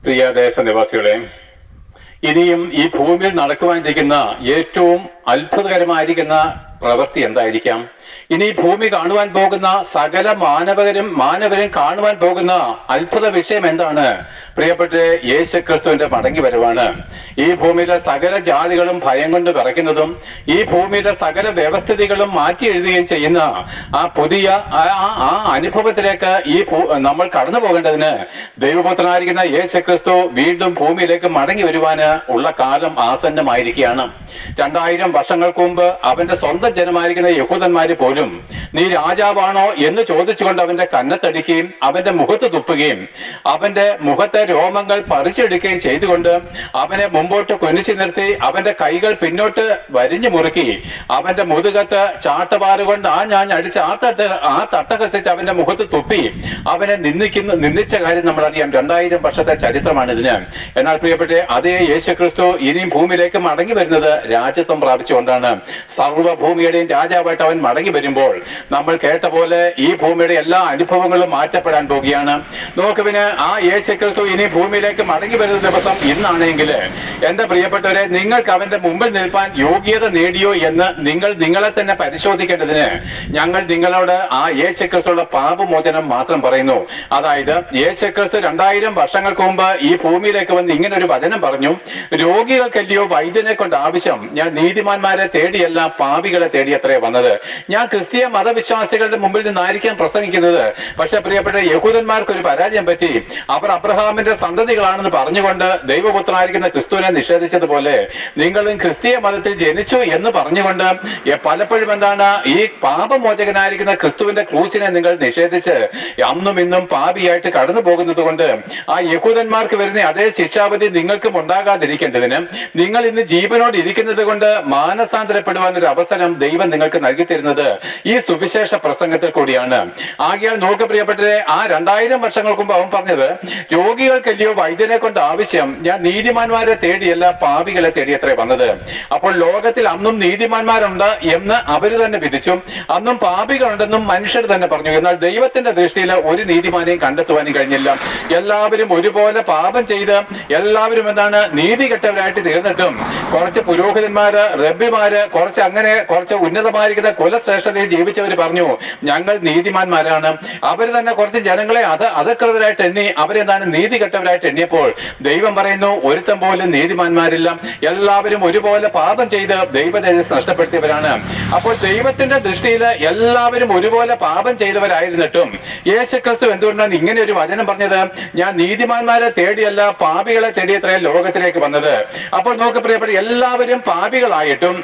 പ്രിയ ദേശനിവാസികളെ, ഇനിയും ഈ ഭൂമിയിൽ നടക്കുവാനിരിക്കുന്ന ഏറ്റവും അത്ഭുതകരമായിരിക്കുന്ന പ്രവൃത്തി എന്തായിരിക്കാം? ഇനി ഭൂമി കാണുവാൻ പോകുന്ന സകല മാനവരും കാണുവാൻ പോകുന്ന അത്ഭുത വിഷയം എന്താണ്? പ്രിയപ്പെട്ട യേശു ക്രിസ്തുവിന്റെ മടങ്ങി വരവാണ്. ഈ ഭൂമിയിലെ സകല ജാതികളും ഭയം കൊണ്ട് വിറയ്ക്കുന്നതും ഈ ഭൂമിയിലെ സകല വ്യവസ്ഥിതികളും മാറ്റി എഴുതുകയും ചെയ്യുന്ന ആ പുതിയ ആ അനുഭവത്തിലേക്ക് നമ്മൾ കടന്നു പോകേണ്ടതിന് ദൈവപുത്രനായിരിക്കുന്ന യേശു ക്രിസ്തു വീണ്ടും ഭൂമിയിലേക്ക് മടങ്ങി വരുവാന് ഉള്ള കാലം ആസന്നമായിരിക്കുകയാണ്. 2000 വർഷങ്ങൾക്ക് മുമ്പ് അവന്റെ സ്വന്തം ജനമായിരിക്കുന്ന യഹൂദന്മാര് പോലും നീ രാജാവാണോ എന്ന് ചോദിച്ചുകൊണ്ട് അവന്റെ കന്നത്തടിക്കുകയും അവന്റെ മുഖത്ത് തുപ്പുകയും അവന്റെ മുഖത്തെ രോമങ്ങൾ പറിച്ചെടുക്കുകയും ചെയ്തുകൊണ്ട് അവനെ മുമ്പോട്ട് കുനിച്ചു നിർത്തി അവന്റെ കൈകൾ പിന്നോട്ട് വരിഞ്ഞു മുറുക്കി അവന്റെ മുതുകത്ത് ചാട്ടവാറുകൊണ്ട് അടിച്ച് ആ തട്ടകസിച്ച് അവന്റെ മുഖത്ത് തുപ്പി അവനെ നിന്ദിച്ച കാര്യം നമ്മൾ അറിയാം. 2000 വർഷത്തെ ചരിത്രമാണ് ഇതിന്. എന്നാൽ പ്രിയപ്പെട്ട അതേ യേശു ക്രിസ്തു ഇനിയും ഭൂമിയിലേക്ക് മടങ്ങി വരുന്നത് രാജ്യത്വം പ്രാപിച്ചുകൊണ്ടാണ്. സർവ്വഭൂമിയുടെയും രാജാവായിട്ട് അവൻ മടങ്ങി വരുമ്പോൾ നമ്മൾ കേട്ട പോലെ ഈ ഭൂമിയുടെ എല്ലാ അനുഭവങ്ങളും മാറ്റപ്പെടാൻ പോവുകയാണ്. നോക്കുവിന് ആ യേശു ക്രിസ്തു ഇനി ഭൂമിയിലേക്ക് മടങ്ങി വരുന്ന ദിവസം ഇന്നാണെങ്കിൽ എന്റെ പ്രിയപ്പെട്ടവരെ, നിങ്ങൾക്ക് അവന്റെ മുമ്പിൽ നിൽപ്പാൻ യോഗ്യത നേടിയോ എന്ന് നിങ്ങളെ തന്നെ പരിശോധിക്കേണ്ടതിന് ഞങ്ങൾ നിങ്ങളോട് ആ യേശു ക്രിസ്തുയുടെ പാപമോചനം മാത്രം പറയുന്നു. അതായത് യേശു ക്രിസ്തു 2000 വർഷങ്ങൾക്ക് മുമ്പ് ഈ ഭൂമിയിലേക്ക് വന്ന് ഇങ്ങനെ ഒരു വചനം പറഞ്ഞു: രോഗികൾക്കല്ലയോ വൈദ്യനെ കൊണ്ട് ആവശ്യം, ഞാൻ നീതിമാന്മാരെ തേടിയല്ല പാപികളെ തേടി അത്രേ വന്നത്. ഞാൻ ക്രിസ്തീയ മതവിശ്വാസികളുടെ മുമ്പിൽ നിന്നായിരിക്കാൻ പ്രസംഗിക്കുന്നത്. പക്ഷെ പ്രിയപ്പെട്ട യഹൂദന്മാർക്ക് ഒരു പരാജയം പറ്റി. അവർ അബ്രഹാമിന്റെ സന്തതികളാണെന്ന് പറഞ്ഞുകൊണ്ട് ദൈവപുത്രനായിരിക്കുന്ന ക്രിസ്തുവിനെ നിഷേധിച്ചതുപോലെ നിങ്ങളും ക്രിസ്തീയ മതത്തിൽ ജനിച്ചു എന്ന് പറഞ്ഞുകൊണ്ട് പലപ്പോഴും എന്താണ് ഈ പാപമോചകനായിരിക്കുന്ന ക്രിസ്തുവിന്റെ ക്രൂസിനെ നിങ്ങൾ നിഷേധിച്ച് അന്നും ഇന്നും പാപിയായിട്ട് കടന്നു പോകുന്നത് കൊണ്ട് ആ യഹൂദന്മാർക്ക് വരുന്ന അതേ ശിക്ഷാവിധി നിങ്ങൾക്കും ഉണ്ടാകാതിരിക്കേണ്ടതിന് നിങ്ങൾ ഇന്ന് ജീവനോട് ഇരിക്കുന്നത് കൊണ്ട് മാനസാന്തരപ്പെടുവാൻ ഒരു അവസരം ദൈവം നിങ്ങൾക്ക് നൽകി തരുന്നത് ഈ സുവിശേഷ പ്രസംഗത്തിൽ കൂടിയാണ്. ആകയാൽ നോക്ക് പ്രിയപ്പെട്ടവരെ, ആ 2000 വർഷങ്ങൾക്ക് മുമ്പ് അവൻ പറഞ്ഞത് രോഗികൾക്കല്ലയോ വൈദ്യനെ കൊണ്ട് ആവശ്യം, ഞാൻ നീതിമാന്മാരെ തേടിയല്ല പാപികളെ തേടി അത്രേ വന്നത്. അപ്പോൾ ലോകത്തിൽ അന്നും നീതിമാന്മാരുണ്ട് എന്ന് അവര് തന്നെ വിധിച്ചു, അന്നും പാപികളുണ്ടെന്നും മനുഷ്യർ തന്നെ പറഞ്ഞു. എന്നാൽ ദൈവത്തിന്റെ ദൃഷ്ടിയിൽ ഒരു നീതിമാനെയും കണ്ടെത്തുവാനും കഴിഞ്ഞില്ല. എല്ലാവരും ഒരുപോലെ പാപം ചെയ്ത് എല്ലാവരും എന്താണ് നീതി കെട്ടവരായിട്ട് തീർന്നിട്ടും കുറച്ച് പുരോഹിതന്മാര്, റബ്ബിമാര്, കുറച്ച് ഉന്നതമായിരിക്കുന്ന കുലശ്രേഷ്ഠതയിൽ ജീവിച്ചവര് പറഞ്ഞു ഞങ്ങൾ നീതിമാന്മാരാണ്. അവർ തന്നെ കുറച്ച് ജനങ്ങളെ അധകൃതരായിട്ട് എണ്ണി അവരെന്താണ് നീതി കെട്ടവരായിട്ട് എണ്ണിയപ്പോൾ ദൈവം പറയുന്നു ഒരുത്തം പോലും നീതിമാന്മാരില്ല, എല്ലാവരും ഒരുപോലെ പാപം ചെയ്ത് ദൈവതേജസ് നഷ്ടപ്പെടുത്തിയവരാണ്. അപ്പോൾ ദൈവത്തിന്റെ ദൃഷ്ടിയിൽ എല്ലാവരും ഒരുപോലെ പാപം ചെയ്തവരായിരുന്നിട്ടും യേശു ക്രിസ്തു എന്തുകൊണ്ടാണ് ഇങ്ങനെ ഒരു വചനം പറഞ്ഞത്? ഞാൻ നീതിമാന്മാരെ തേടിയല്ല പാപികളെ തേടിയത്രേ ലോകത്തിലേക്ക് വന്നത്. അപ്പോൾ നോക്ക് പ്രിയപ്പെട്ട, എല്ലാവരും പാപികളായിട്ടും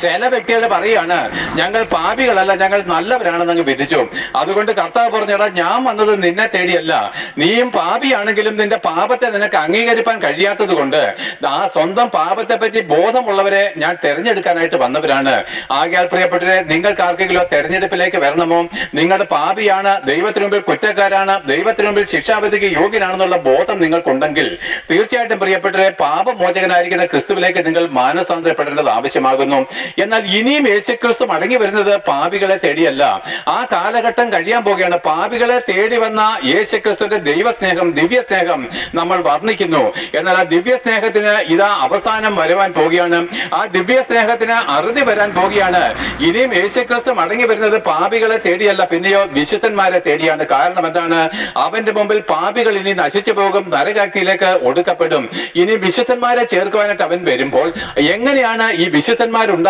ചില വ്യക്തികൾ പറയാണ് ഞങ്ങൾ പാപികളല്ല, ഞങ്ങൾ നല്ലവരാണെന്ന് വിധിച്ചു. അതുകൊണ്ട് കർത്താവ് പറഞ്ഞടാ, ഞാൻ വന്നത് നിന്നെ തേടിയല്ല, നീയും പാപിയാണെങ്കിലും നിന്റെ പാപത്തെ നിനക്ക് അംഗീകരിക്കാൻ കഴിയാത്തത് കൊണ്ട് ആ സ്വന്തം പാപത്തെ പറ്റി ബോധമുള്ളവരെ ഞാൻ തെരഞ്ഞെടുക്കാനായിട്ട് വന്നവരാണ്. ആകയാൽ പ്രിയപ്പെട്ടവരെ, നിങ്ങൾക്ക് ആർക്കെങ്കിലും തെരഞ്ഞെടുപ്പിലേക്ക് വരണമോ? നിങ്ങളുടെ പാപിയാണ്, ദൈവത്തിന് മുമ്പിൽ കുറ്റക്കാരാണ്, ദൈവത്തിന് മുമ്പിൽ ശിക്ഷാവിധിക്ക് യോഗ്യനാണെന്നുള്ള ബോധം നിങ്ങൾക്കുണ്ടെങ്കിൽ തീർച്ചയായിട്ടും പ്രിയപ്പെട്ടവരെ, പാപമോചകനായിരിക്കുന്ന ക്രിസ്തുവിലേക്ക് നിങ്ങൾ മാനസാന്തരപ്പെടേണ്ടത് ആവശ്യമാകുന്നു. എന്നാൽ ഇനിയും യേശുക്രിസ്തു മടങ്ങി വരുന്നത് പാപികളെ തേടിയല്ല. ആ കാലഘട്ടം കഴിയാൻ പോകുകയാണ്. പാപികളെ തേടി വന്ന യേശുക്രിസ്തുവിന്റെ ദൈവസ്നേഹം, ദിവ്യസ്നേഹം നമ്മൾ വർണ്ണിക്കുന്നു. എന്നാൽ ആ ദിവ്യസ്നേഹത്തിന് ഇതാ അവസാനം വരുവാൻ പോകുകയാണ്. ആ ദിവ്യസ്നേഹത്തിന് അറുതി വരാൻ പോകുകയാണ്. ഇനിയും യേശുക്രിസ്തു മടങ്ങി വരുന്നത് പാപികളെ തേടിയല്ല, പിന്നെയോ വിശുദ്ധന്മാരെ തേടിയാണ്. കാരണം എന്താണ്? അവന്റെ മുമ്പിൽ പാപികൾ ഇനി നശിച്ചു പോകും, നരകാഗ്നിയിലേക്ക് ഒടുക്കപ്പെടും. ഇനി വിശുദ്ധന്മാരെ ചേർക്കുവാനായിട്ട് അവൻ വരുമ്പോൾ എങ്ങനെയാണ് ഈ വിശുദ്ധന്മാരുണ്ടായത്?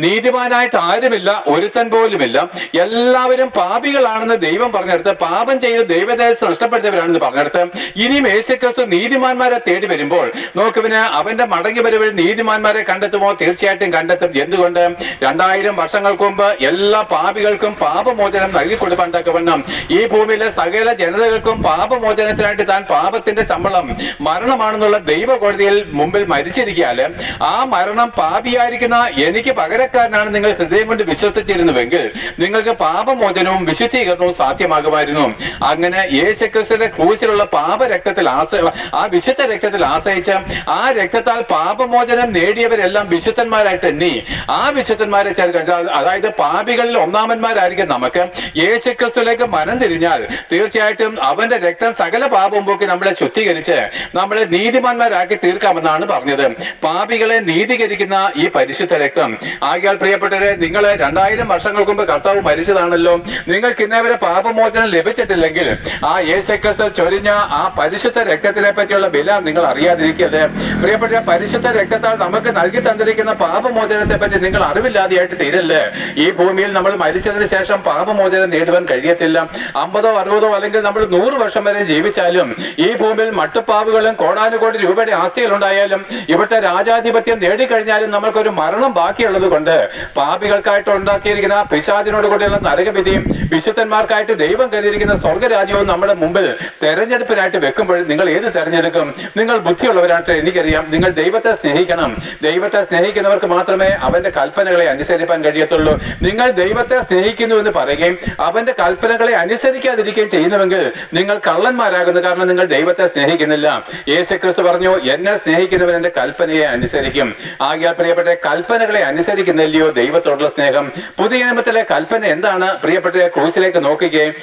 നീതിമാനായിട്ട് ആരുമില്ല, ഒരുത്തൻ പോലുമില്ല, എല്ലാവരും പാപികളാണെന്ന് ദൈവം പറഞ്ഞെടുത്ത്, പാപം ചെയ്ത് ദൈവദേശം നഷ്ടപ്പെടുത്തിയവരാണെന്ന് പറഞ്ഞെടുത്ത് ഇനിയും യേശുക്രിസ്തു നീതിമാന്മാരെ തേടി വരുമ്പോൾ നോക്കുവിന് അവന്റെ മടങ്ങി വരവിൽ നീതിമാന്മാരെ കണ്ടെത്തുമോ? തീർച്ചയായിട്ടും കണ്ടെത്തും. എന്തുകൊണ്ട്? 2000 വർഷങ്ങൾക്ക് മുമ്പ് എല്ലാ പാപികൾക്കും പാപമോചനം നൽകി കൊടുക്കാൻ തക്കവണ്ണം ഈ ഭൂമിയിലെ സകല ജനതകൾക്കും പാപമോചനത്തിനായിട്ട് താൻ പാപത്തിന്റെ ശമ്പളം മരണമാണെന്നുള്ള ദൈവ കോടതിയിൽ മുമ്പിൽ മരിച്ചിരിക്കാല് ആ മരണം പാപിയായിരിക്കുന്ന എനിക്ക് പകരക്കാരനാണ് നിങ്ങൾ ഹൃദയം കൊണ്ട് വിശ്വസിച്ചിരുന്നുവെങ്കിൽ നിങ്ങൾക്ക് പാപമോചനവും വിശുദ്ധീകരണവും സാധ്യമാകുമായിരുന്നു. അങ്ങനെ യേശുക്രിസ്തുവിന്റെ ക്രൂശിലുള്ള പാപരക്തത്തിൽ ആ വിശുദ്ധ രക്തത്തിൽ ആശ്രയിച്ച് ആ രക്തത്താൽ പാപമോചനം നേടിയവരെല്ലാം വിശുദ്ധന്മാരായിട്ട് എണ്ണി ആ വിശുദ്ധന്മാരെ ചേർക്കുക. അതായത് പാപികളിൽ ഒന്നാമന്മാരായിരിക്കും നമുക്ക്. യേശുക്രിസ്തുവിലേക്ക് മനം തിരിഞ്ഞാൽ തീർച്ചയായിട്ടും അവന്റെ രക്തം സകല പാപവും പോക്കി നമ്മളെ ശുദ്ധീകരിച്ച് നമ്മളെ നീതിമാന്മാരാക്കി തീർക്കാമെന്നാണ് പറഞ്ഞത്. പാപികളെ നീതീകരിക്കുന്ന ഈ പരിശുദ്ധ രക്തം. ആകയാൽ പ്രിയപ്പെട്ടവരെ, നിങ്ങൾ 2000 വർഷങ്ങൾക്ക് മുമ്പ് കർത്താവ് മരിച്ചതാണല്ലോ. നിങ്ങൾക്ക് ഇന്നേവരെ പാപമോചനം ലഭിച്ചിട്ടില്ലെങ്കിൽ ആ യേശുക്രിസ്തു ചൊരിഞ്ഞ ആ പരിശുദ്ധ രക്തത്തിനെ പറ്റിയുള്ള വില നിങ്ങൾ അറിയാതിരിക്കരുത്. പ്രിയപ്പെട്ട, പരിശുദ്ധ രക്തത്താൽ നമുക്ക് നൽകി തന്നിരിക്കുന്ന പാപമോചനത്തെ പറ്റി നിങ്ങൾ അറിവില്ലാതെയായിട്ട് തീരല്ലേ. ഈ ഭൂമിയിൽ നമ്മൾ മരിച്ചതിന് ശേഷം പാപമോചനം നേടുവാൻ കഴിയത്തില്ല. 50ഓ 60ഓ അല്ലെങ്കിൽ നമ്മൾ 100 വർഷം വരെ ജീവിച്ചാലും ഈ ഭൂമിയിൽ മട്ടുപ്പാവുകളും കോടാനുകോടി രൂപയുടെ ആസ്തികൾ ഉണ്ടായാലും ഇവിടുത്തെ രാജാധിപത്യം നേടിക്കഴിഞ്ഞാലും നമ്മൾക്കൊരു മരണം ബാക്കിയുള്ളത് കൊണ്ട് പാപികൾക്കായിട്ട് ഉണ്ടാക്കിയിരിക്കുന്ന പിശാചിനോട് കൂടിയുള്ള നരകവിധിയും വിശുദ്ധന്മാർക്കായിട്ട് ദൈവം കരുതിയിരിക്കുന്ന സ്വർഗരാജ്യവും നമ്മുടെ മുമ്പിൽ തെരഞ്ഞെടുപ്പിനായിട്ട് വെക്കുമ്പോൾ നിങ്ങൾ ഏത് തെരഞ്ഞെടുക്കും? നിങ്ങൾ ബുദ്ധിയുള്ളവരായിട്ട് എനിക്കറിയാം. നിങ്ങൾ ദൈവത്തെ സ്നേഹിക്കണം. ദൈവത്തെ സ്നേഹിക്കുന്നവർക്ക് മാത്രമേ അവന്റെ കൽപ്പനകളെ അനുസരിപ്പാൻ കഴിയത്തുള്ളൂ. നിങ്ങൾ ദൈവത്തെ സ്നേഹിക്കുന്നു എന്ന് പറയുകയും അവന്റെ കൽപ്പനകളെ അനുസരിക്കാതിരിക്കുകയും ചെയ്യുന്നുവെങ്കിൽ നിങ്ങൾ കള്ളന്മാരാകുന്നു. കാരണം നിങ്ങൾ ദൈവത്തെ സ്നേഹിക്കുന്നില്ല. യേശുക്രിസ്തു പറഞ്ഞു, എന്നെ സ്നേഹിക്കുന്നവൻ എന്റെ കൽപ്പനയെ അനുസരിക്കും. ആകയാൽ പ്രിയപ്പെട്ട, കൽപ്പനകളെ അനുസരിക്കുന്നില്ലയോ ദൈവത്തോടുള്ള സ്നേഹം? പുതിയ നിയമത്തിലെ കൽപ്പന എന്താണ്? പ്രിയപ്പെട്ട, ക്രൂസിലേക്ക് നോക്കുകയും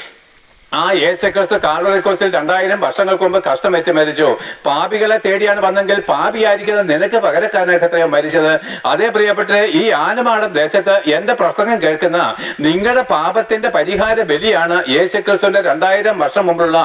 ആ യേശുക്രിസ്തു കാൽവറി ക്രൂസിൽ 2000 വർഷങ്ങൾക്ക് മുമ്പ് കഷ്ടമേറ്റ് മരിച്ചു. പാപികളെ തേടിയാണ് വന്നെങ്കിൽ പാപിയായിരിക്കുന്ന നിനക്ക് പകരക്കാരനായിട്ട് എത്രയോ മരിച്ചത്. അതേ പ്രിയപ്പെട്ട, ഈ ആനമാടം ദേശത്ത് എന്റെ പ്രസംഗം കേൾക്കുന്ന നിങ്ങളുടെ പാപത്തിന്റെ പരിഹാര ബലിയാണ് യേശുക്രിസ്തുവിന്റെ 2000 വർഷം മുമ്പുള്ള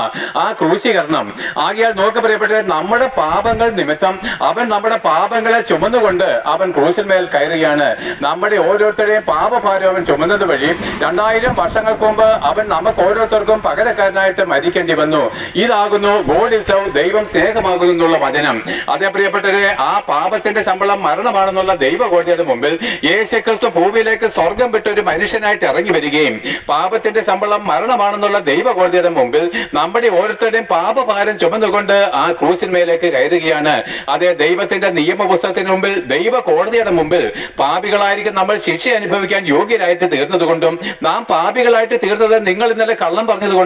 ആ ക്രൂശീകരണം. ആകയാൽ നോക്ക് പ്രിയപ്പെട്ട, നമ്മുടെ പാപങ്ങൾ നിമിത്തം അവൻ നമ്മുടെ പാപങ്ങളെ ചുമന്നുകൊണ്ട് അവൻ ക്രൂശിൽ മേൽ കയറുകയാണ്. നമ്മുടെ ഓരോരുത്തരുടെയും പാപഭാരം അവൻ ചുമന്നത് വഴി 2000 വർഷങ്ങൾക്ക് മുമ്പ് അവൻ നമുക്ക് ഓരോരുത്തർക്കും പകരക്കാരനായിട്ട് മരിക്കേണ്ടി വന്നു. ഇതാകുന്നു ഗോഡ് ഈസ് ലവ്, ദൈവം സ്നേഹമാകുന്നു എന്നുള്ള വചനം. അതേ പ്രിയപ്പെട്ടവരെ, ആ പാപത്തിന്റെ ശമ്പളം മരണമാണെന്നുള്ള ദൈവകോടതിയുടെ മുമ്പിൽ യേശുക്രിസ്തു ഭൂമിയിലേക്ക് സ്വർഗം വിട്ട് ഒരു മനുഷ്യനായിട്ട് ഇറങ്ങി വരികയും പാപത്തിന്റെ ശമ്പളം മരണമാണെന്നുള്ള ദൈവകോടതിയുടെ മുമ്പിൽ നമ്മുടെ ഓരോരുത്തരുടെയും പാപഭാരം ചുമന്നുകൊണ്ട് ആ ക്രൂസിന്മേലേക്ക് കയറുകയാണ്. അതേ ദൈവത്തിന്റെ നിയമപുസ്തകത്തിന് മുമ്പിൽ, ദൈവ കോടതിയുടെ മുമ്പിൽ പാപികളായിരിക്കും നമ്മൾ ശിക്ഷ അനുഭവിക്കാൻ യോഗ്യരായിട്ട് തീർന്നതുകൊണ്ടും നാം പാപികളായിട്ട് തീർന്നത് നിങ്ങൾ ഇന്നലെ കള്ളം പറഞ്ഞതുകൊണ്ടല്ല,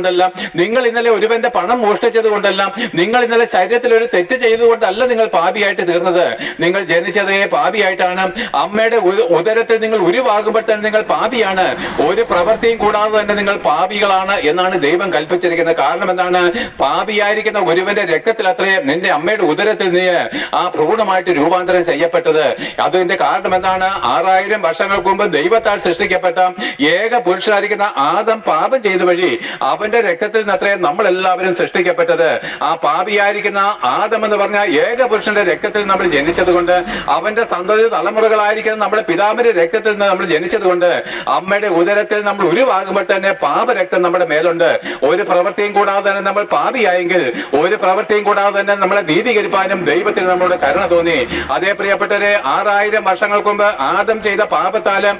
നിങ്ങൾ ഇന്നലെ ഒരുവന്റെ പണം മോഷ്ടിച്ചത് കൊണ്ടല്ല, നിങ്ങൾ ഇന്നലെ ശരീരത്തിൽ ഒരു തെറ്റ് ചെയ്തുകൊണ്ടല്ല നിങ്ങൾ പാപിയായിട്ട് തീർന്നത്. നിങ്ങൾ ജനിച്ചതേ പാപിയായിട്ടാണ്. അമ്മയുടെ ഉദരത്തിൽ നിങ്ങൾ ഉരുവാകുമ്പോൾ തന്നെ നിങ്ങൾ പാപിയാണ്. ഒരു പ്രവൃത്തിയും കൂടാതെ തന്നെ നിങ്ങൾ പാപികളാണ് എന്നാണ് ദൈവം കൽപ്പിച്ചിരിക്കുന്നത്. കാരണം എന്താണ്? പാപിയായിരിക്കുന്ന ഒരുവന്റെ രക്തത്തിൽ അത്രേ നിന്റെ അമ്മയുടെ ഉദരത്തിൽ നീ ആ ഭ്രൂണമായിട്ട് രൂപാന്തരം ചെയ്യപ്പെട്ടത്. അതിന്റെ കാരണം എന്താണ്? 6000 വർഷങ്ങൾക്ക് മുമ്പ് ദൈവത്താൽ സൃഷ്ടിക്കപ്പെട്ട ഏക പുരുഷനായിരിക്കുന്ന ആദം പാപം ചെയ്ത വഴി അവന്റെ രക്തത്തിൽ നിന്ന് അത്രയും നമ്മൾ എല്ലാവരും സൃഷ്ടിക്കപ്പെട്ടത്. ആ പാപിയായിരിക്കുന്ന ആദം എന്ന് പറഞ്ഞ ഏക പുരുഷന്റെ രക്തത്തിൽ നമ്മൾ ജനിച്ചത് കൊണ്ട്, അവന്റെ സന്തതി തലമുറകളായിരിക്കുന്ന നമ്മുടെ പിതാവിന്റെ രക്തത്തിൽ നിന്ന് നമ്മൾ ജനിച്ചത് കൊണ്ട്, അമ്മയുടെ ഉദരത്തിൽ നമ്മൾ ഉരുവാകുമ്പോൾ തന്നെ പാപരക്തം നമ്മുടെ മേലുണ്ട്. ഒരു പ്രവൃത്തിയും കൂടാതെ തന്നെ നമ്മൾ പാപിയായെങ്കിൽ, ഒരു പ്രവൃത്തിയും കൂടാതെ തന്നെ നമ്മളെ നീതീകരിപ്പാനും ദൈവത്തിന് നമ്മളോട് കരുണ തോന്നി. അതേ പ്രിയപ്പെട്ടവരെ, 6000 വർഷങ്ങൾക്ക് മുമ്പ് ആദം ചെയ്ത പാപത്താല്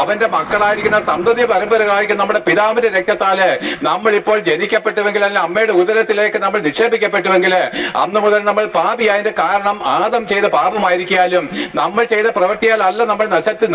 അവന്റെ മക്കളായിരിക്കുന്ന സന്തതി പരമ്പരകളായിരിക്കും നമ്മുടെ പിതാവിന്റെ രക്തത്താല് നമ്മൾ ഇപ്പോൾ ജനിക്കപ്പെട്ടുവെങ്കിൽ, അല്ല അമ്മയുടെ ഉദരത്തിലേക്ക് നമ്മൾ നിക്ഷേപിക്കപ്പെട്ടുവെങ്കിൽ, അന്ന് മുതൽ നമ്മൾ പാപിയായതിന്റെ കാരണം ആദം ചെയ്ത പാപമായിരിക്കാലും നമ്മൾ ചെയ്ത പ്രവൃത്തിയാൽ അല്ല നമ്മൾ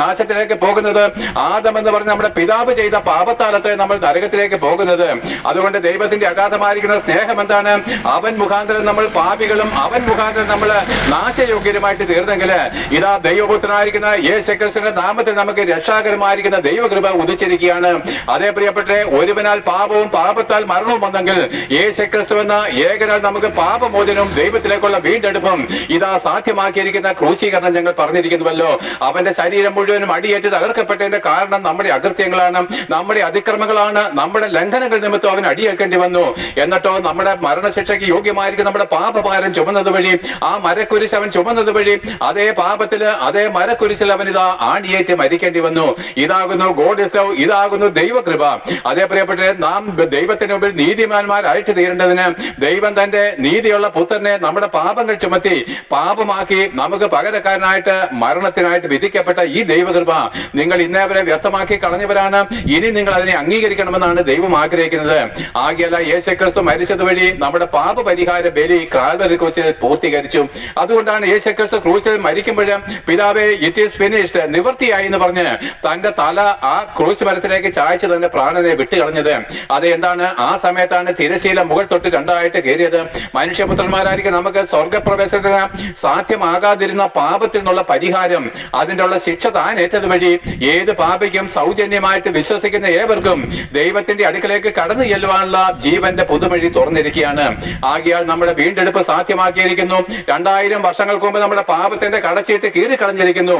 നാശത്തിലേക്ക് പോകുന്നത്. ആദം എന്ന് പറഞ്ഞ നമ്മുടെ പിതാവ് ചെയ്ത പാപത്താലത്തെ നമ്മൾ നരകത്തിലേക്ക് പോകുന്നത്. അതുകൊണ്ട് ദൈവത്തിന്റെ അഗാധമായിരിക്കുന്ന സ്നേഹം എന്താണ്? അവൻ മുഖാന്തരം നമ്മൾ പാപികളും അവൻ മുഖാന്തരം നമ്മൾ നാശയോഗ്യരുമായിട്ട് തീർന്നെങ്കിൽ, ഇതാ ദൈവപുത്രനായിരിക്കുന്ന യേശുക്രിസ്തുവിന്റെ നാമത്തിൽ നമുക്ക് രക്ഷാകരമായിരിക്കുന്ന ദൈവകൃപ ഉദിച്ചിരിക്കുകയാണ്. അതേ പ്രിയപ്പെട്ടെ, ഒരുവനാൽ പാപവും പാപത്താൽ മരണവും വന്നെങ്കിൽ യേശുക്രിസ്തു എന്ന ഏകനാൽ നമുക്ക് പാപമോചനവും ദൈവത്തിലേക്കുള്ള വീണ്ടെടുപ്പും ഇതാ സാധ്യമാക്കിയിരിക്കുന്ന ക്രൂശീകരണം ഞങ്ങൾ പറഞ്ഞിരിക്കുന്നുവല്ലോ. അവന്റെ ശരീരം മുഴുവനും അടിയേറ്റ് തകർക്കപ്പെട്ടതിന്റെ കാരണം നമ്മുടെ അകൃത്യങ്ങളാണ്, നമ്മുടെ അതിക്രമങ്ങളാണ്, നമ്മുടെ ലംഘനങ്ങൾ നിമിത്തം അവൻ അടിയേൽക്കേണ്ടി വന്നു. എന്നിട്ടോ നമ്മുടെ മരണശിക്ഷയ്ക്ക് യോഗ്യമായിരിക്കും നമ്മുടെ പാപഭാരം ചുമന്നത് വഴി, ആ മരക്കുരിശ് അവൻ ചുമന്നത് വഴി, അതേ പാപത്തില് അതേ മരക്കുരിശിൽ അവൻ ഇതാ ആണിയേറ്റ് മരിക്കേണ്ടി വന്നു. ഇതാകുന്നു ഗോഡ് ഈസ് ലവ്, ഇതാകുന്നു ദൈവകൃപ. അതേ പ്രിയപ്പെട്ട, നാം ദൈവത്തിന് മുമ്പിൽ നീതിമാന്മാരായിട്ട് തീരേണ്ടതിന് ദൈവം തന്റെ നീതിയുള്ള പുത്രനെ നമ്മുടെ പാപങ്ങൾ ചുമത്തി പാപമാക്കി നമുക്ക് പകരക്കാരനായിട്ട് മരണത്തിനായിട്ട് വിധിക്കപ്പെട്ട ഈ ദൈവകൃപ നിങ്ങൾ ഇന്നേവരെ വ്യർത്ഥമാക്കി കളഞ്ഞവരാണ്. ഇനി നിങ്ങൾ അതിനെ അംഗീകരിക്കണമെന്നാണ് ദൈവം ആഗ്രഹിക്കുന്നത്. ആകയാൽ യേശുക്രിസ്തു മരിച്ചത് വഴി നമ്മുടെ പാപ പരിഹാര ബലി കാൽവരി ക്രൂശിൽ പൂർത്തീകരിച്ചു. അതുകൊണ്ടാണ് യേശുക്രിസ്തു ക്രൂശിൽ മരിക്കുമ്പോഴും പിതാവേ ഇറ്റ് ഈസ് ഫിനിഷ്ഡ്, നിവൃത്തിയായി എന്ന് പറഞ്ഞ് തന്റെ തല ആ ക്രൂശ് മരത്തിലേക്ക് ചായച്ച് തന്റെ പ്രാണനെ വിട്ടുകളഞ്ഞത്. അത് എന്താണ്? ആ സമയത്താണ് തിരശീല മുകൾ തൊട്ട് രണ്ടായിട്ട് കയറിയത്. മനുഷ്യപുത്രന്മാരായിരിക്കും നമുക്ക് സ്വർഗപ്രവേശനത്തിന് സാധ്യമാകാതിരുന്ന പാപത്തിൽ നിന്നുള്ള പരിഹാരം, അതിൻ്റെ ഉള്ള ശിക്ഷ താൻ ഏറ്റത് വഴി ഏത് പാപിക്കും സൗജന്യമായിട്ട് വിശ്വസിക്കുന്ന ഏവർക്കും ദൈവത്തിന്റെ അടുക്കലേക്ക് കടന്നു ചെല്ലുവാനുള്ള ജീവന്റെ പുതുവഴി തുറന്നിരിക്കുകയാണ്. ആകയാൽ നമ്മുടെ വീണ്ടെടുപ്പ് സാധ്യമാക്കിയിരിക്കുന്നു. 2000 വർഷങ്ങൾക്ക് മുമ്പ് നമ്മുടെ പാപത്തിന്റെ കടച്ചീട്ട് കീറിക്കളഞ്ഞിരിക്കുന്നു.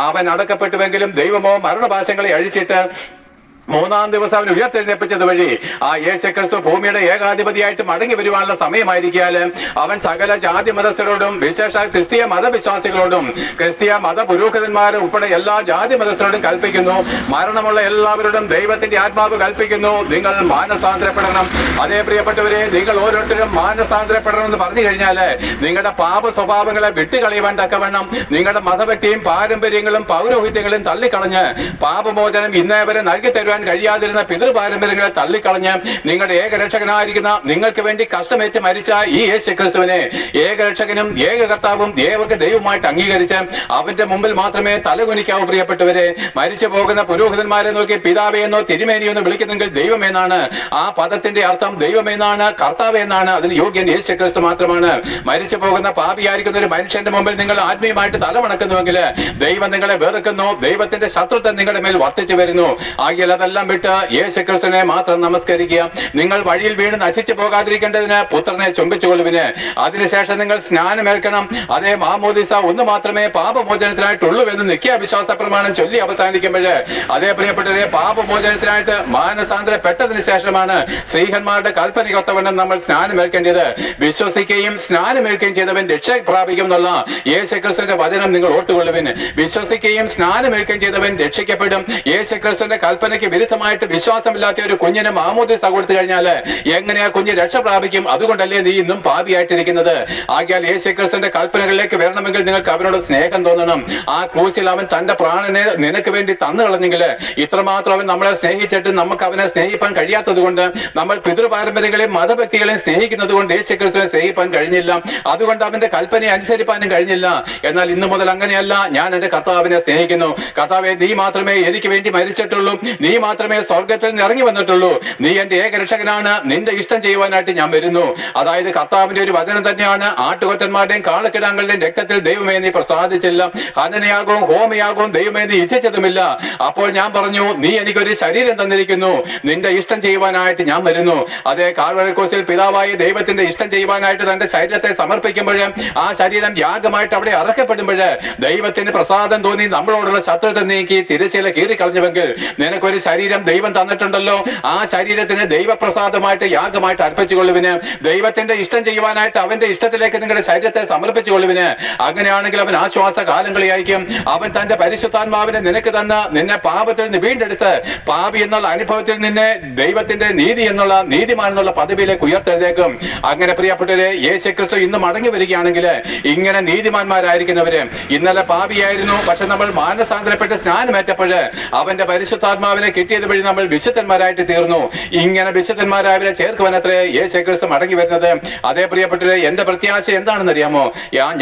അവൻ അടക്കപ്പെട്ടുവെങ്കിലും ദൈവമോ മരണപാശങ്ങളെ അഴിച്ചിട്ട് 3-ാം ദിവസം അവൻ ഉയർത്തെഴുന്നേൽപ്പിച്ചത് വഴി ആ യേശുക്രിസ്തു ഭൂമിയുടെ ഏകാധിപതിയായിട്ട് മടങ്ങി വരുവാനുള്ള സമയമായിരിക്കാൽ അവൻ സകല ജാതി മതസ്ഥരോടും വിശേഷ ക്രിസ്തീയ മതവിശ്വാസികളോടും ക്രിസ്തീയ മത പുരോഹിതന്മാരും ഉൾപ്പെടെ എല്ലാ ജാതി മതസ്ഥരോടും കൽപ്പിക്കുന്നു, മരണമുള്ള എല്ലാവരോടും ദൈവത്തിന്റെ ആത്മാവ് കൽപ്പിക്കുന്നു, നിങ്ങൾ മാനസാന്തരപ്പെടണം. അതേ പ്രിയപ്പെട്ടവരെ, നിങ്ങൾ ഓരോരുത്തരും മാനസാന്തരപ്പെടണം എന്ന് പറഞ്ഞു കഴിഞ്ഞാൽ നിങ്ങളുടെ പാപ സ്വഭാവങ്ങളെ വിട്ടുകളയുവാൻ തക്കവണ്ണം നിങ്ങളുടെ മതഭക്തിയും പാരമ്പര്യങ്ങളും പൗരോഹിത്യങ്ങളും തള്ളിക്കളഞ്ഞ് പാപമോചനം ഇന്നേ വരെ നൽകി തരുവാൻ കഴിയാതിരുന്ന പിതൃപാരമ്പര്യങ്ങളെ തള്ളിക്കളഞ്ഞ് നിങ്ങളുടെ ഏകരക്ഷകനായിരിക്കുന്ന നിങ്ങൾക്ക് വേണ്ടി കഷ്ടമേറ്റ് മരിച്ച ഈ യേശുക്രിസ്തുവിനെ ഏകരക്ഷകനും ഏകകർത്താവും ഏവർക്ക് ദൈവമായിട്ട് അംഗീകരിച്ച് അവന്റെ മുമ്പിൽ മാത്രമേ തലകുനിക്കാവൂ. പ്രിയപ്പെട്ടവരെ, മരിച്ചു പോകുന്ന പുരോഹിതന്മാരെ നോക്കി പിതാവേ എന്നോ തിരുമേനിയോ എന്ന് വിളിക്കുന്നെങ്കിൽ ദൈവമെന്നാണ് ആ പദത്തിന്റെ അർത്ഥം. ദൈവമെന്നാണ്, കർത്താവ് എന്നാണ്. അതിന് യോഗ്യൻ യേശുക്രിസ്തു മാത്രമാണ്. മരിച്ചു പോകുന്ന പാപിയായിരിക്കുന്ന ഒരു മനുഷ്യന്റെ മുമ്പിൽ നിങ്ങൾ ആത്മീയമായിട്ട് തലവണക്കുന്നുവെങ്കിൽ ദൈവം നിങ്ങളെ വെറുക്കുന്നു, ദൈവത്തിന്റെ ശത്രുത്വം നിങ്ങളുടെ മേൽ വർദ്ധിച്ചു വരുന്നു. ആകിയാൽ അതെല്ലാം വിട്ട് യേശുക്രിസ്തുവിനെ മാത്രം നമസ്കരിക്കുക. നിങ്ങൾ വഴിയിൽ വീണ് നശിച്ചു പോകാതിരിക്കേണ്ടതിന് പുത്രനെ ചുംബിച്ചുകൊള്ളുവിന്. അതിനുശേഷം നിങ്ങൾ സ്നാനമേൽക്കണം. അതേ മാമോദിസ ഒന്ന് മാത്രമേ പാപമോചനത്തിനായിട്ടുള്ളൂ എന്ന് നിത്യ വിശ്വാസ പ്രമാണം ചൊല്ലി അവസാനിക്കുമ്പോൾ അതേ പ്രിയപ്പെട്ടവരെ, പാപമോചനത്തിനായിട്ട് മാനസാന്തരപ്പെട്ടതിന് ശേഷമാണ് ശ്രീഹന്മാരുടെ കൽപ്പനയൊത്തവണ്ണം നമ്മൾ സ്നാനമേൽക്കേണ്ടത്. വിശ്വസിക്കുകയും സ്നാനമേൽക്കുകയും ചെയ്തവൻ രക്ഷ പ്രാപിക്കും എന്നുള്ള യേശുക്രിസ്തുവിന്റെ വചനം നിങ്ങൾ ഓർത്തുകൊള്ളുവിന്. വിശ്വസിക്കുകയും സ്നാനമേൽക്കുകയും ചെയ്തവൻ രക്ഷിക്കപ്പെടും. യേശുക്രിസ്തുവിന്റെ കൽപ്പനയ്ക്ക് വിരുദ്ധമായിട്ട് വിശ്വാസമില്ലാത്ത ഒരു കുഞ്ഞിന് മാമോദിസ കൊടുത്തു കഴിഞ്ഞാൽ എങ്ങനെയാ കുഞ്ഞ് രക്ഷ പ്രാപിക്കും? അതുകൊണ്ടല്ലേ നീ ഇന്നും പാപിയായിട്ടിരിക്കുന്നത്. ആകയാൽ യേശുക്രിസ്തുവിന്റെ കൽപ്പനകളിലേക്ക് വരണമെങ്കിൽ നിങ്ങൾക്ക് അവനോട് സ്നേഹം തോന്നണം. ആ ക്രൂശിൽ അവൻ തന്റെ പ്രാണനെ നിനക്ക് വേണ്ടി തന്നു കളഞ്ഞെങ്കിൽ ഇത്രമാത്രം അവൻ നമ്മളെ സ്നേഹിച്ചിട്ട് നമുക്ക് അവനെ സ്നേഹിപ്പാൻ കഴിയാത്തത് കൊണ്ട്, നമ്മൾ പിതൃപാരമ്പര്യങ്ങളെയും മതഭക്തികളെയും സ്നേഹിക്കുന്നത് കൊണ്ട് യേശുക്രിസ്തുവിനെ സ്നേഹിപ്പാൻ കഴിഞ്ഞില്ല. അതുകൊണ്ട് അവന്റെ കൽപ്പനയെ അനുസരിപ്പാനും കഴിഞ്ഞില്ല. എന്നാൽ ഇന്നു മുതൽ അങ്ങനെയല്ല. ഞാൻ എന്റെ കർത്താവിനെ സ്നേഹിക്കുന്നു. കർത്താവെ, നീ മാത്രമേ എനിക്ക് വേണ്ടി മരിച്ചിട്ടുള്ളൂ, നീ മാത്രമേ സ്വർഗത്തിൽ നിന്ന് ഇറങ്ങി വന്നിട്ടുള്ളൂ, നീ എന്റെ ഏകരക്ഷകനാണ്, നിന്റെ ഇഷ്ടം ചെയ്യുവാനായിട്ട് ഞാൻ വരുന്നു. അതായത് കർത്താവിന്റെ ഒരു വചനം തന്നെയാണ്. ആട്ടുകൊറ്റന്മാരുടെയും കാളക്കിടാങ്ങളുടെയും രക്തത്തിൽ ദൈവമേ നീ പ്രസാദിച്ചില്ല, ഹനനയാകവും ഹോമയാകവും ദൈവമേ നീ ഇച്ഛിച്ചതുമില്ല. അപ്പോൾ ഞാൻ പറഞ്ഞു, നീ എനിക്കൊരു ശരീരം തന്നിരിക്കുന്നു, നിന്റെ ഇഷ്ടം ചെയ്യുവാനായിട്ട് ഞാൻ വരുന്നു. അതേ കാൽവരി ക്രൂശിൽ പിതാവായ ദൈവത്തിന്റെ ഇഷ്ടം ചെയ്യുവാനായിട്ട് തന്റെ ശരീരത്തെ സമർപ്പിക്കുമ്പോൾ ആ ശരീരം യാഗമായിട്ട് അവിടെ അറക്കപ്പെടുമ്പോൾ ദൈവത്തിന് പ്രസാദം തോന്നി നമ്മളോടുള്ള ശത്രുത നീക്കി തിരശ്ശീല കീറിക്കളഞ്ഞുവെങ്കിൽ നിനക്കൊരു ശരീരം ദൈവം തന്നിട്ടുണ്ടല്ലോ. ആ ശരീരത്തിന് ദൈവപ്രസാദമായിട്ട് യാഗമായിട്ട് അർപ്പിച്ചുകൊള്ളുവിന്. ദൈവത്തിന്റെ ഇഷ്ടം ചെയ്യുവാനായിട്ട് അവന്റെ ഇഷ്ടത്തിലേക്ക് നിങ്ങളുടെ ശരീരത്തെ സമർപ്പിച്ചുകൊള്ളുവിന്. അങ്ങനെയാണെങ്കിൽ അവൻ ആശ്വാസ കാലങ്ങളെയായിരിക്കും. അവൻ തന്റെ പരിശുദ്ധാത്മാവിനെ നിനക്ക് തന്ന നിന്നെ പാപത്തിൽ നിന്ന് വീണ്ടെടുത്ത് പാപി എന്നുള്ള അനുഭവത്തിൽ നിന്നെ ദൈവത്തിന്റെ നീതി എന്നുള്ള നീതിമാൻ എന്നുള്ള പദവിയിലേക്ക് ഉയർത്തെഴുതേക്കും. അങ്ങനെ പ്രിയപ്പെട്ടവരെ, യേശുക്രിസ്തു ഇന്ന് മടങ്ങി വരികയാണെങ്കിൽ ഇങ്ങനെ നീതിമാന്മാരായിരിക്കുന്നവര് ഇന്നലെ പാപിയായിരുന്നു, പക്ഷെ നമ്മൾ മാനസാന്തരപ്പെട്ട് സ്നാനമേറ്റപ്പോൾ അവന്റെ പരിശുദ്ധാത്മാവിനെ കിട്ടിയത് വഴി നമ്മൾ വിശുദ്ധന്മാരായിട്ട് തീർന്നു. ഇങ്ങനെ വിശുദ്ധന്മാരായവരെ ചേർക്കുവാനത്രേ യേശുക്രിസ്തു മടങ്ങി വരുന്നത്. അതേ പ്രിയപ്പെട്ടവരെ, എന്റെ പ്രത്യാശ എന്താണെന്ന് അറിയാമോ?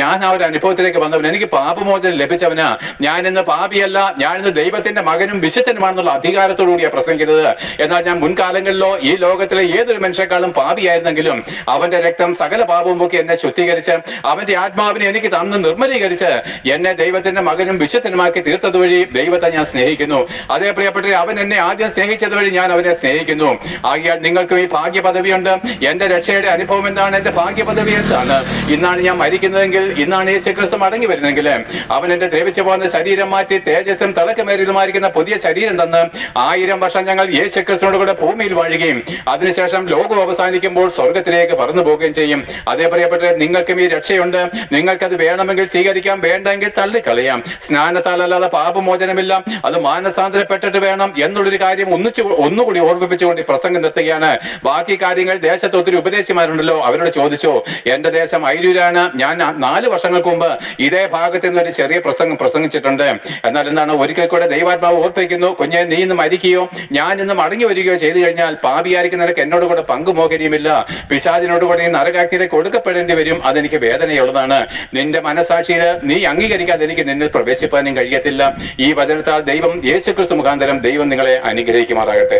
ഞാൻ ആ ഒരു അനുഭവത്തിലേക്ക് വന്നവൻ, എനിക്ക് പാപമോചനം ലഭിച്ചവനാ. ഞാൻ ഇന്ന് പാപിയല്ല, ഞാൻ ഇന്ന് ദൈവത്തിന്റെ മകനും വിശുദ്ധനുമാണെന്നുള്ള അധികാരത്തോടുകൂടിയാണ് പ്രസംഗിക്കുന്നത്. എന്നാൽ ഞാൻ മുൻകാലങ്ങളിലോ ഈ ലോകത്തിലെ ഏതൊരു മനുഷ്യക്കാളും പാപിയായിരുന്നെങ്കിലും അവന്റെ രക്തം സകല പാപവും പോക്കി എന്നെ ശുദ്ധീകരിച്ച് അവന്റെ ആത്മാവിനെ എനിക്ക് തന്ന് നിർമ്മലീകരിച്ച് എന്നെ ദൈവത്തിന്റെ മകനും വിശുദ്ധനുമാക്കി തീർത്തത് വഴി ദൈവത്തെ ഞാൻ സ്നേഹിക്കുന്നു. അതേ പ്രിയപ്പെട്ടവരെ, അവൻ എന്നെ ആദ്യം സ്നേഹിച്ചത് വഴി ഞാൻ അവനെ സ്നേഹിക്കുന്നു. ആകിയാൽ നിങ്ങൾക്കും ഈ ഭാഗ്യ പദവിയുണ്ട്. എന്റെ രക്ഷയുടെ അനുഭവം എന്താണ്? എന്റെ ഭാഗ്യ പദവി എന്താണ്? ഇന്നാണ് ഞാൻ മരിക്കുന്നതെങ്കിൽ, ഇന്നാണ് യേശുക്രിസ്തു മടങ്ങി വരുന്നെങ്കിൽ അവൻ എന്റെ ദ്രവിച്ചു പോകുന്ന ശരീരം മാറ്റി തേജസ്സും തിളക്കമേറിയതുമായിരിക്കുന്ന പുതിയ ശരീരം തന്ന് 1000 വർഷം ഞങ്ങൾ യേശുക്രിസ്തുവിനോട് കൂടെ ഭൂമിയിൽ വാഴുകയും അതിനുശേഷം ലോകം അവസാനിക്കുമ്പോൾ സ്വർഗത്തിലേക്ക് പറന്നു പോവുകയും ചെയ്യും. അതേ പ്രിയപ്പെട്ടവരെ, നിങ്ങൾക്കും ഈ രക്ഷയുണ്ട്. നിങ്ങൾക്കത് വേണമെങ്കിൽ സ്വീകരിക്കാം, വേണ്ടെങ്കിൽ തള്ളിക്കളയാം. സ്നാനത്താൽ അല്ലാതെ പാപമോചനമില്ല, അത് മാനസാന്തരപ്പെട്ടിട്ട് വേണം എന്നുള്ള എന്നുള്ളൊരു കാര്യം ഒന്നുകൂടി ഓർമ്മിപ്പിച്ചുകൊണ്ട് ഈ പ്രസംഗം നിർത്തുകയാണ്. ബാക്കി കാര്യങ്ങൾ ദേശത്ത് ഒത്തിരി ഉപദേശിമാരുണ്ടല്ലോ, അവരോട് ചോദിച്ചോ. എന്റെ ദേശം അയിരൂരാണ്. ഞാൻ 4 വർഷങ്ങൾക്ക് മുമ്പ് ഇതേ ഭാഗത്ത് നിന്ന് ഒരു ചെറിയ പ്രസംഗിച്ചിട്ടുണ്ട്. എന്നാൽ എന്താണ്, ഒരിക്കൽ കൂടെ ദൈവാത്മാവ് ഓർപ്പിക്കുന്നു, കുഞ്ഞെ നീ ഇന്ന് മരിക്കുകയോ ഞാൻ ഇന്ന് മടങ്ങി വരികയോ ചെയ്തു കഴിഞ്ഞാൽ പാപിയായിരിക്കുന്ന നിനക്ക് എന്നോട് കൂടെ പങ്കുമോഹരിയുമില്ല. പിശാചിനോട് കൂടെ നീ നരകാഗ്നിയിലേക്ക് കൊടുക്കപ്പെടേണ്ടി വരും. അതെനിക്ക് വേദനയുള്ളതാണ്. നിന്റെ മനസാക്ഷിയിൽ നീ അംഗീകരിക്കാതെ എനിക്ക് നിന്നിൽ പ്രവേശിപ്പാനും കഴിയത്തില്ല. ഈ വചനത്താൽ ദൈവം യേശുക്രിസ്തു മുഖാന്തരം ദൈവം നിങ്ങളെ അനുഗ്രഹിക്കുമാറാകട്ടെ.